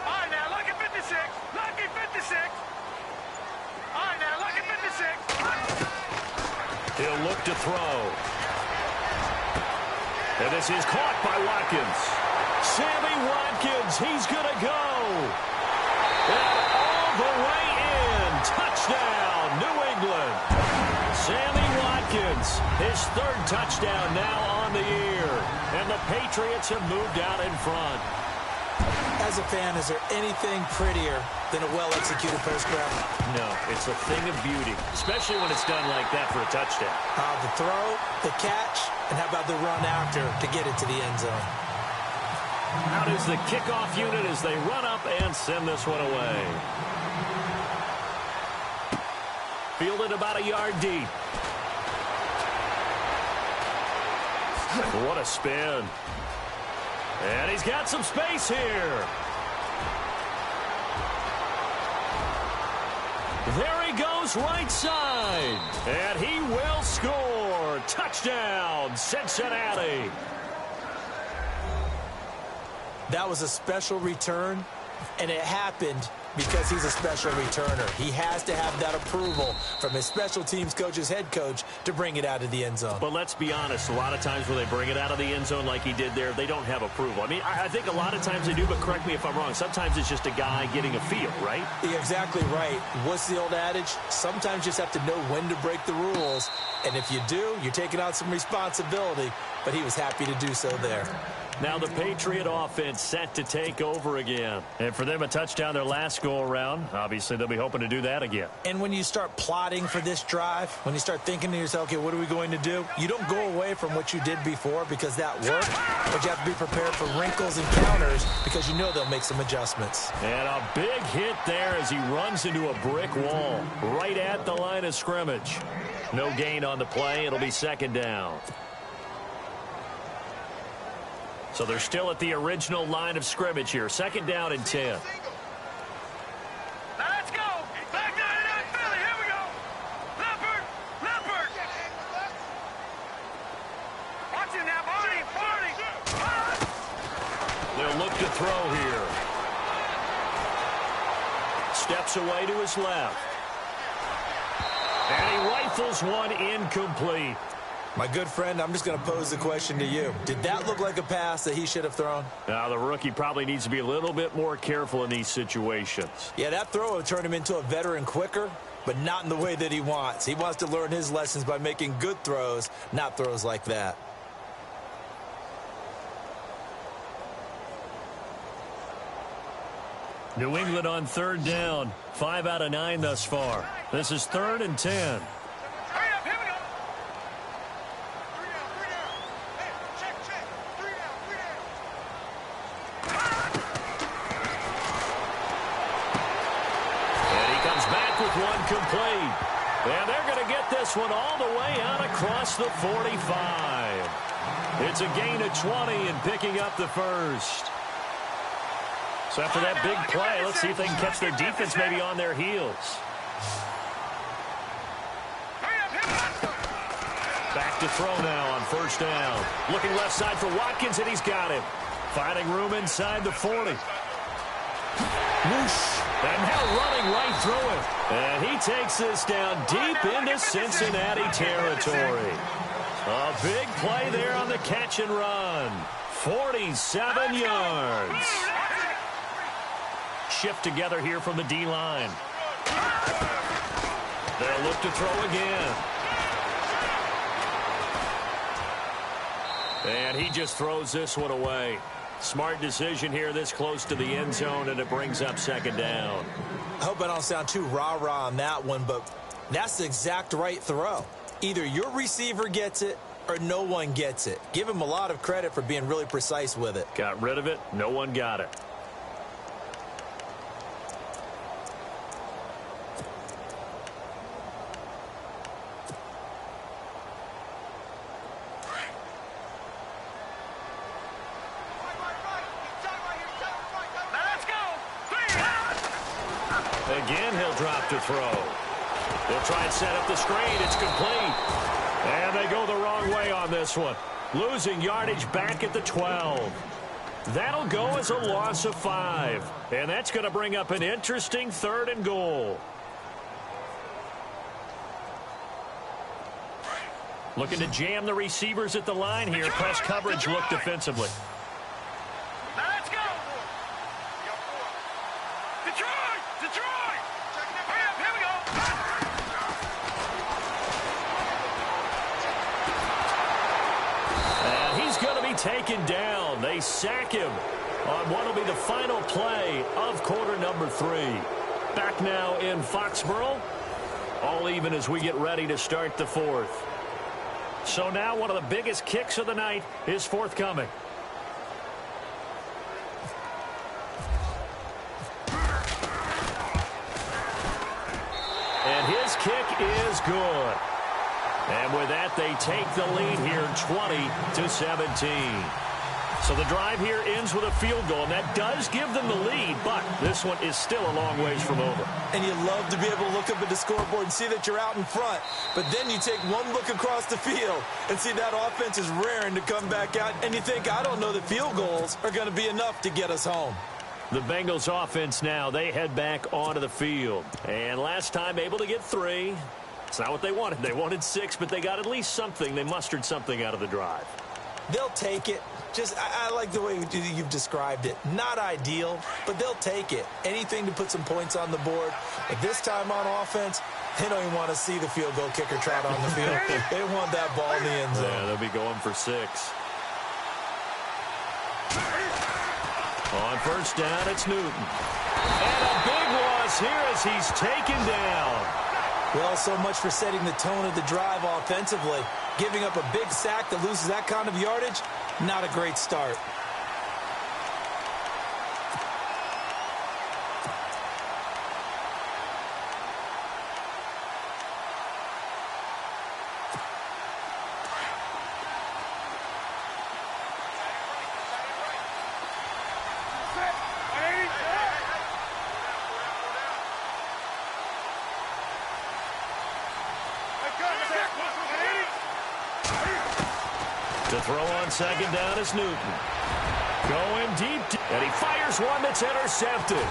All right, now, lucky 56. Lucky 56. All right, now, lucky 56. He'll look to throw. And this is caught by Watkins. Sammy Watkins, he's going to go. And all the way in. Touchdown, New England. Sammy Watkins, his 3rd touchdown now on the year. And the Patriots have moved out in front. As a fan, is there anything prettier than a well-executed post grab? No, it's a thing of beauty, especially when it's done like that for a touchdown. The throw, the catch, and how about the run after to get it to the end zone? Out is the kickoff unit as they run up and send this one away. Fielded about a yard deep. What a spin. And he's got some space here. There he goes right side. And he will score. Touchdown, Cincinnati. That was a special return, and it happened because he's a special returner. He has to have that approval from his special teams coach's head coach to bring it out of the end zone. But let's be honest, a lot of times when they bring it out of the end zone like he did there, they don't have approval. I mean, I think a lot of times they do, but correct me if I'm wrong. Sometimes it's just a guy getting a feel, right? You're exactly right. What's the old adage? Sometimes you just have to know when to break the rules. And if you do, you're taking on some responsibility. But he was happy to do so there. Now the Patriot offense set to take over again. And for them, a touchdown their last go-around. Obviously, they'll be hoping to do that again. And when you start plotting for this drive, when you start thinking to yourself, okay, what are we going to do? You don't go away from what you did before because that worked. But you have to be prepared for wrinkles and counters because you know they'll make some adjustments. And a big hit there as he runs into a brick wall right at the line of scrimmage. No gain on the play. It'll be 2nd down. So they're still at the original line of scrimmage here. 2nd down and 10. Now let's go. Back down to Philly. Here we go. Leopard. Watch it now, Barney. They'll look to throw here. Steps away to his left. And he rifles one incomplete. My good friend, I'm just going to pose the question to you. Did that look like a pass that he should have thrown? Now, the rookie probably needs to be a little bit more careful in these situations. Yeah, that throw would turn him into a veteran quicker, but not in the way that he wants. He wants to learn his lessons by making good throws, not throws like that. New England on 3rd down. 5 out of 9 thus far. This is 3rd and 10. Hurry up, here we go. 3 down. Hey, check. 3 down. And he comes back with one complete. And they're going to get this one all the way out across the 45. It's a gain of 20 and picking up the first. So after that big play, let's see if they can catch their defense maybe on their heels. Back to throw now on first down. Looking left side for Watkins, and he's got him. Finding room inside the 40. Whoosh. And now running right through it. And he takes this down deep into Cincinnati territory. A big play there on the catch and run. 47 yards. Shift together here from the D-line. They'll look to throw again. And he just throws this one away. Smart decision here this close to the end zone, and it brings up second down. I hope I don't sound too rah-rah on that one, but that's the exact right throw. Either your receiver gets it or no one gets it. Give him a lot of credit for being really precise with it. Got rid of it. No one got it. Again, he'll drop to throw. They'll try and set up the screen. It's complete. And they go the wrong way on this one. Losing yardage back at the 12. That'll go as a loss of 5. And that's going to bring up an interesting 3rd and goal. Looking to jam the receivers at the line here. Press coverage look defensively. Let's go. Detroit! Detroit! Hurry up, here we go. And he's going to be taken down. They sack him on what will be the final play of quarter number 3. Back now in Foxborough. All even as we get ready to start the 4th. So now one of the biggest kicks of the night is forthcoming. And his kick is good. And with that, they take the lead here 20-17. So the drive here ends with a field goal, and that does give them the lead, but this one is still a long ways from over. And you love to be able to look up at the scoreboard and see that you're out in front, but then you take one look across the field and see that offense is raring to come back out, and you think, I don't know that field goals are going to be enough to get us home. The Bengals offense now, they head back onto the field. And last time able to get 3. It's not what they wanted. They wanted 6, but they got at least something. They mustered something out of the drive. They'll take it. I like the way you've described it. Not ideal, but they'll take it. Anything to put some points on the board. But this time on offense, they don't even want to see the field goal kicker trot on the field. They want that ball in the end zone. Yeah, they'll be going for 6. On first down, it's Newton. And a big loss here as he's taken down. Well, so much for setting the tone of the drive offensively. Giving up a big sack that loses that kind of yardage, not a great start. To throw on second down is Newton. Going deep, and he fires one that's intercepted.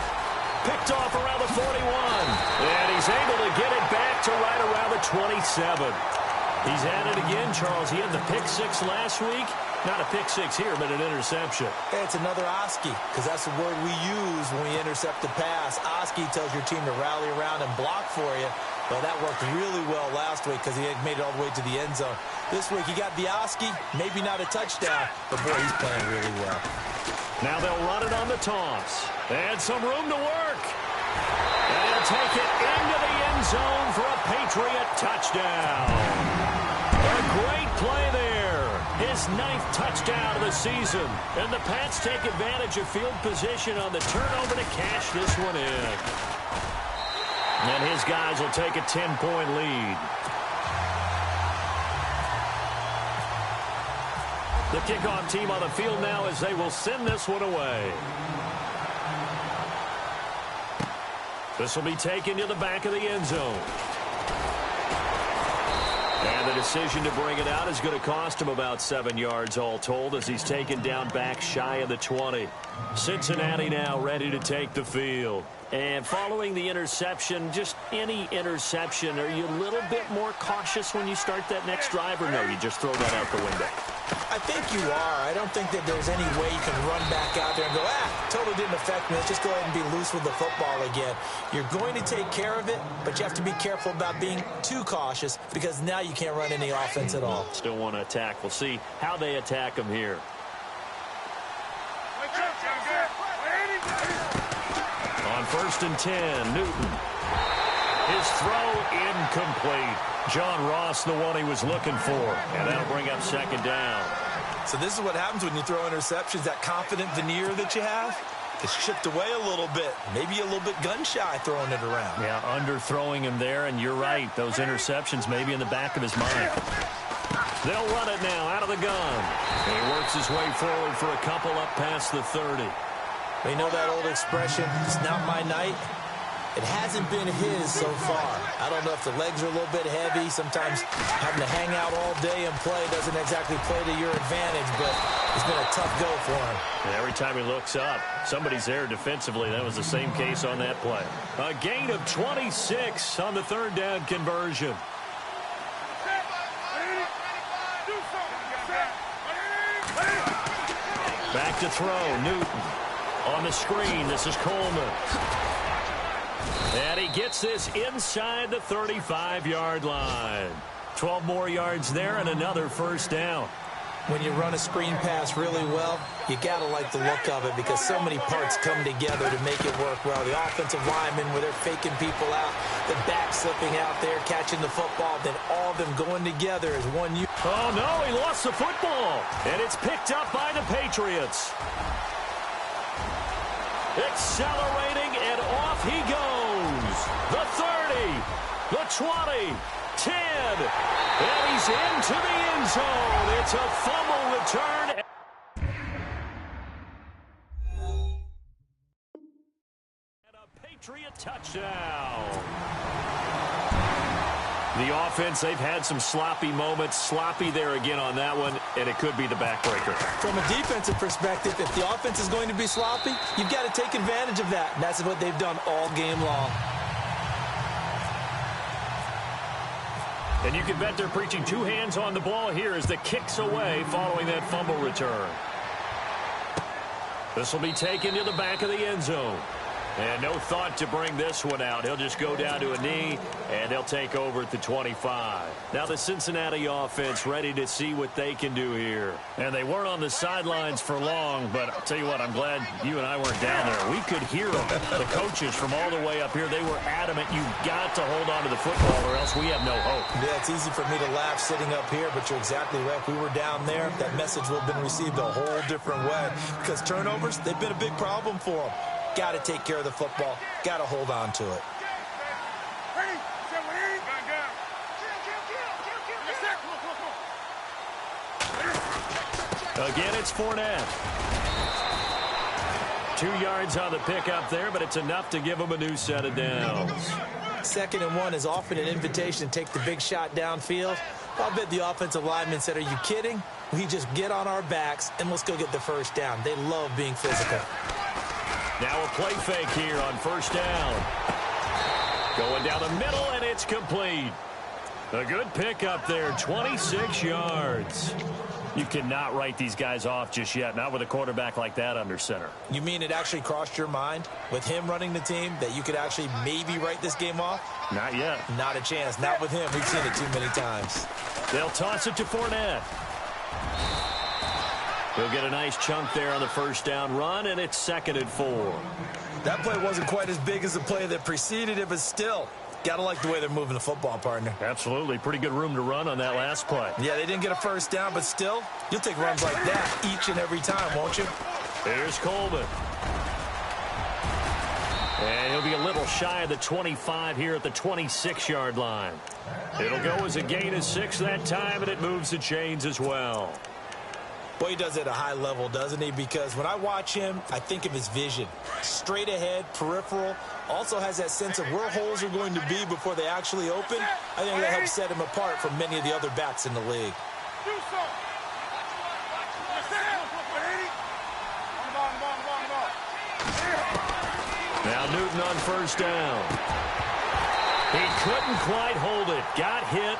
Picked off around the 41. And he's able to get it back to right around the 27. He's at it again, Charles. He had the pick 6 last week. Not a pick 6 here, but an interception. Hey, it's another Oski, because that's the word we use when we intercept the pass. Oski tells your team to rally around and block for you. Well, that worked really well last week because he had made it all the way to the end zone. This week, he got the Oski, maybe not a touchdown, but boy, he's playing really well. Now they'll run it on the toss. And some room to work. And he'll take it into the end zone for a Patriot touchdown. A great play there. His 9th touchdown of the season. And the Pats take advantage of field position on the turnover to cash this one in. And his guys will take a 10-point lead. The kickoff team on the field now as they will send this one away. This will be taken to the back of the end zone. decision to bring it out is going to cost him about 7 yards all told as he's taken down back shy of the 20. Cincinnati now ready to take the field. And following the interception, just any interception, are you a little bit more cautious when you start that next drive, or no, you just throw that out the window? I think you are. I don't think that there's any way you can run back out there and go, totally didn't affect me. Let's just go ahead and be loose with the football again. You're going to take care of it, but you have to be careful about being too cautious because now you can't run any offense at all. Still want to attack. We'll see how they attack him here. On 1st and 10, Newton. His throw incomplete. John Ross, the one he was looking for. And that'll bring up 2nd down. So this is what happens when you throw interceptions. That confident veneer that you have is chipped away a little bit. Maybe a little bit gun-shy throwing it around. Yeah, underthrowing him there, and you're right. Those interceptions may be in the back of his mind. They'll run it now out of the gun. And he works his way forward for a couple up past the 30. You know that old expression, it's not my night? It hasn't been his so far. I don't know if the legs are a little bit heavy. Sometimes having to hang out all day and play doesn't exactly play to your advantage, but it's been a tough go for him. And every time he looks up, somebody's there defensively. That was the same case on that play. A gain of 26 on the 3rd down conversion. Back to throw, Newton. On the screen, this is Coleman. And he gets this inside the 35-yard line. 12 more yards there and another 1st down. When you run a screen pass really well, you got to like the look of it because so many parts come together to make it work well. The offensive linemen, where they're faking people out, the back slipping out there, catching the football, then all of them going together as one unit. Oh, no, he lost the football. And it's picked up by the Patriots. Accelerating, and off he goes. The 30, the 20, 10, and he's into the end zone. It's a fumble return. And a Patriot touchdown. The offense, they've had some sloppy moments. Sloppy there again on that one, and it could be the backbreaker. From a defensive perspective, if the offense is going to be sloppy, you've got to take advantage of that. And that's what they've done all game long. And you can bet they're preaching 2 hands on the ball here as the kick's away following that fumble return. This will be taken to the back of the end zone. And no thought to bring this one out. He'll just go down to a knee, and they'll take over at the 25. Now the Cincinnati offense ready to see what they can do here. And they weren't on the sidelines for long, but I'll tell you what, I'm glad you and I weren't down there. We could hear them. The coaches from all the way up here, they were adamant. You've got to hold on to the football or else we have no hope. Yeah, it's easy for me to laugh sitting up here, but you're exactly right. If we were down there, that message would have been received a whole different way. Because turnovers, they've been a big problem for them. Got to take care of the football. Got to hold on to it. Again, it's Fournette. 2 yards on the pickup there, but it's enough to give him a new set of downs. 2nd and 1 is often an invitation to take the big shot downfield. I bet the offensive lineman said, are you kidding? We just get on our backs and let's go get the 1st down. They love being physical. Now a play fake here on 1st down. Going down the middle, and it's complete. A good pickup there, 26 yards. You cannot write these guys off just yet, not with a quarterback like that under center. You mean it actually crossed your mind with him running the team that you could actually maybe write this game off? Not yet. Not a chance. Not with him. We've seen it too many times. They'll toss it to Fournette. He'll get a nice chunk there on the 1st down run, and it's 2nd and 4. That play wasn't quite as big as the play that preceded it, but still, got to like the way they're moving the football, partner. Absolutely. Pretty good room to run on that last play. Yeah, they didn't get a 1st down, but still, you'll take runs like that each and every time, won't you? Here's Coleman. And he'll be a little shy of the 25 here at the 26-yard line. It'll go as a gain of 6 that time, and it moves the chains as well. Boy, he does it at a high level, doesn't he? Because when I watch him, I think of his vision. Straight ahead, peripheral. Also has that sense of where holes are going to be before they actually open. I think that helps set him apart from many of the other backs in the league. Now Newton on first down. He couldn't quite hold it. Got hit.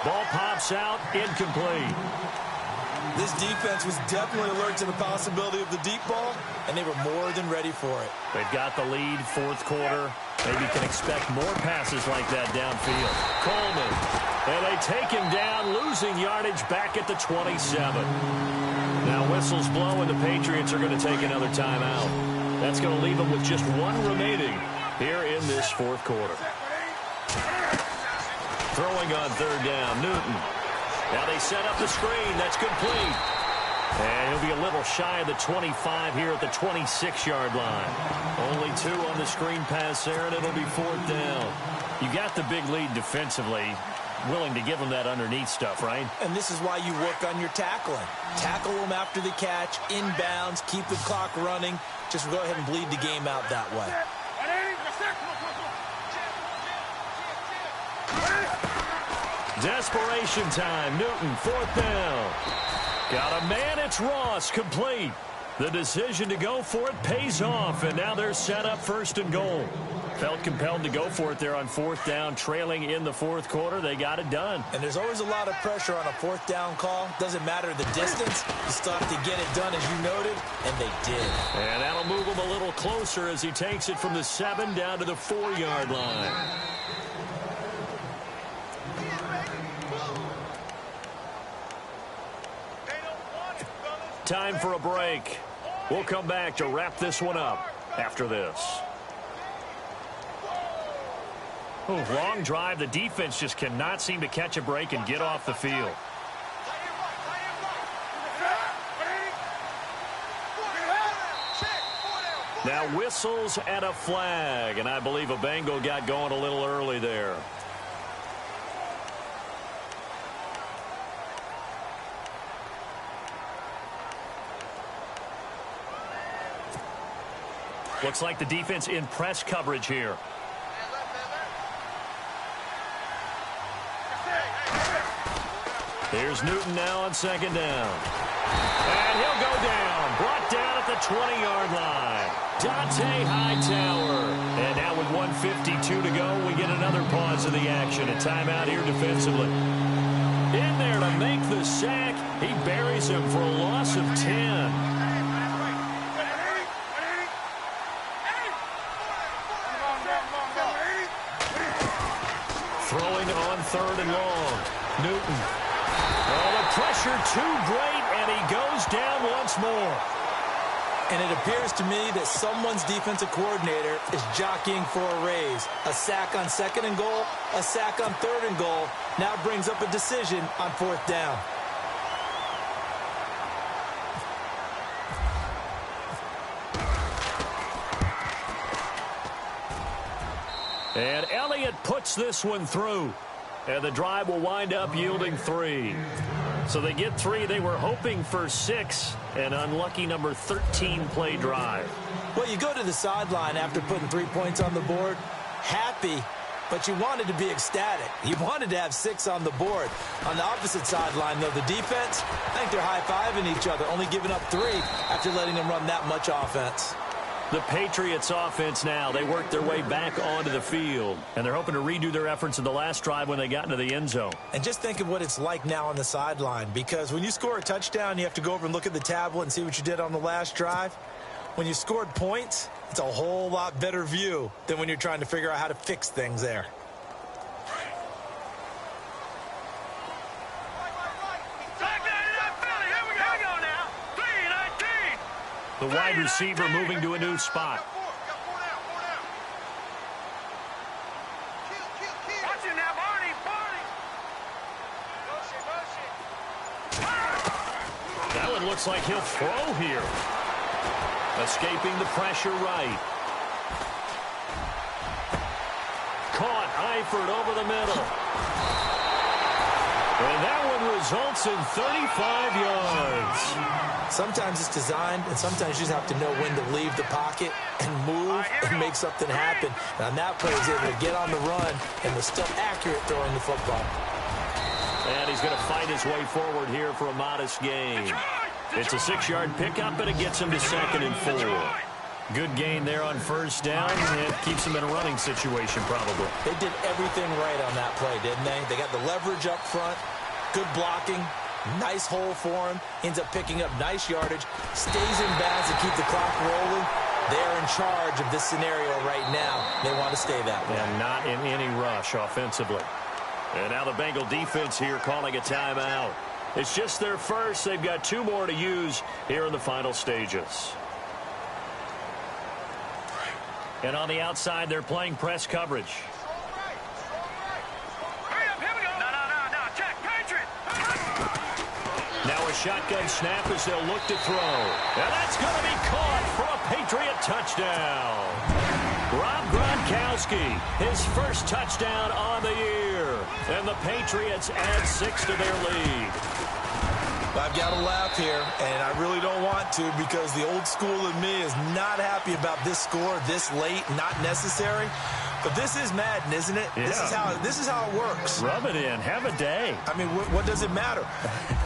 Ball pops out. Incomplete. This defense was definitely alert to the possibility of the deep ball, and they were more than ready for it. They've got the lead, fourth quarter. Maybe can expect more passes like that downfield. Coleman. And they take him down, losing yardage back at the 27. Now whistles blow, and the Patriots are going to take another timeout. That's going to leave them with just one remaining here in this fourth quarter. Throwing on third down, Newton. Now they set up the screen. That's complete. And he'll be a little shy of the 25 here at the 26-yard line. Only 2 on the screen pass there, and it'll be fourth down. You got the big lead defensively. Willing to give them that underneath stuff, right? And this is why you work on your tackling. Tackle them after the catch, inbounds, keep the clock running. Just go ahead and bleed the game out that way. Desperation time. Newton, fourth down. Got a man. It's Ross, complete. The decision to go for it pays off, and now they're set up first and goal. Felt compelled to go for it there on fourth down, trailing in the fourth quarter. They got it done. And there's always a lot of pressure on a fourth down call. Doesn't matter the distance. You still have to get it done, as you noted, and they did. And that'll move him a little closer as he takes it from the 7 down to the 4-yard line. Time for a break. We'll come back to wrap this one up after this. Long drive. The defense just cannot seem to catch a break and get off the field. Now whistles and a flag, and I believe a Bengal got going a little early there. Looks like the defense in press coverage here. Here's Newton now on second down. And he'll go down. Brought down at the 20-yard line. Dante Hightower. And now with 1:52 to go, we get another pause of the action. A timeout here defensively. In there to make the sack. He buries him for a loss of 10. Throwing on third and long. Newton. Oh, the pressure too great, and he goes down once more. And it appears to me that someone's defensive coordinator is jockeying for a raise. A sack on second and goal, a sack on third and goal. Now brings up a decision on fourth down. And Elliott puts this one through. And the drive will wind up yielding 3. So they get 3. They were hoping for 6. An unlucky number 13 play drive. Well, you go to the sideline after putting 3 points on the board, happy, but you wanted to be ecstatic. You wanted to have 6 on the board. On the opposite sideline, though, the defense, I think they're high-fiving each other, only giving up 3 after letting them run that much offense. The Patriots offense now, they work their way back onto the field, and they're hoping to redo their efforts in the last drive when they got into the end zone. And just think of what it's like now on the sideline, because when you score a touchdown, you have to go over and look at the tablet and see what you did on the last drive. When you scored points, it's a whole lot better view than when you're trying to figure out how to fix things there. The wide receiver moving to a new spot. That one looks like he'll throw here. Escaping the pressure right. Caught Eifert over the middle. And that one was results in 35 yards. Sometimes it's designed, and sometimes you just have to know when to leave the pocket and move and make something happen. And on that play, he's able to get on the run and was still accurate throwing the football. And he's going to fight his way forward here for a modest gain. It's a 6-yard pickup, and it gets him to 2nd and 4. Good gain there on first down, and it keeps him in a running situation probably. They did everything right on that play, didn't they? They got the leverage up front, good blocking, nice hole for him, ends up picking up nice yardage, stays in bounds to keep the clock rolling. They're in charge of this scenario right now. They want to stay that way. And not in any rush offensively. And now the Bengal defense here calling a timeout. It's just their first. They've got 2 more to use here in the final stages. And on the outside, they're playing press coverage. Hurry up, here we go. No, check, Patriot. Now a shotgun snap as they'll look to throw. And that's going to be caught for a Patriot touchdown. Rob Gronkowski, his first touchdown on the year. And the Patriots add 6 to their lead. I've got to laugh here, and I really don't want to because the old school in me is not happy about this score this late, not necessary. But this is Madden, isn't it? Yeah. This is how it works. Rub it in. Have a day. I mean, what does it matter?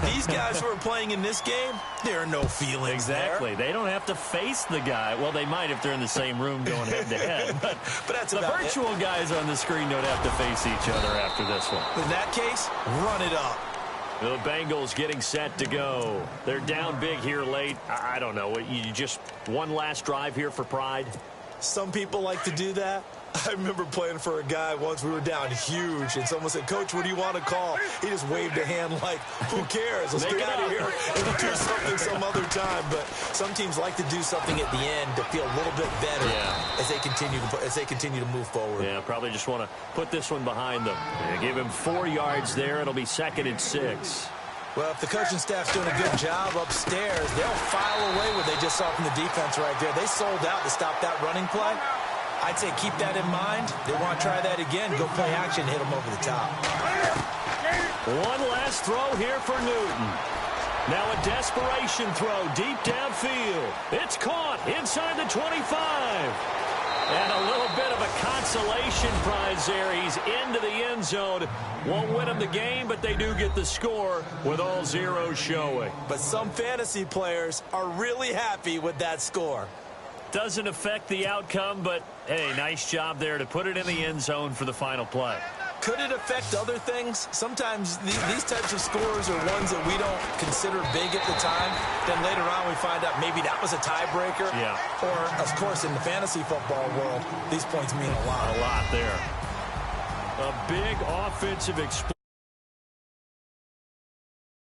These guys who are playing in this game, there are no feelings Exactly. there. They don't have to face the guy. Well, they might if they're in the same room going head-to-head. But that's the about virtual guys on the screen don't have to face each other after this one. In that case, run it up. The Bengals getting set to go. They're down big here late. I don't know. You just one last drive here for pride? Some people like to do that. I remember playing for a guy once. We were down huge, and someone said, "Coach, what do you want to call?" He just waved a hand like, who cares? Let's get out of here and do something some other time. But some teams like to do something at the end to feel a little bit better as they continue to move forward. Yeah, probably just want to put this one behind them. And give him 4 yards there. It'll be 2nd and 6. Well, if the coaching staff's doing a good job upstairs, they'll file away what they just saw from the defense right there. They sold out to stop that running play. I'd say keep that in mind. They want to try that again. Go play action, hit them over the top. One last throw here for Newton. Now a desperation throw deep downfield. It's caught inside the 25. And a little bit of a consolation prize there. He's into the end zone. Won't win him the game, but they do get the score with all zeros showing. But some fantasy players are really happy with that score. Doesn't affect the outcome, but, hey, nice job there to put it in the end zone for the final play. Could it affect other things? Sometimes these types of scores are ones that we don't consider big at the time. Then later on we find out maybe that was a tiebreaker. Yeah. Or, of course, in the fantasy football world, these points mean a lot. A lot there. A big offensive explosion.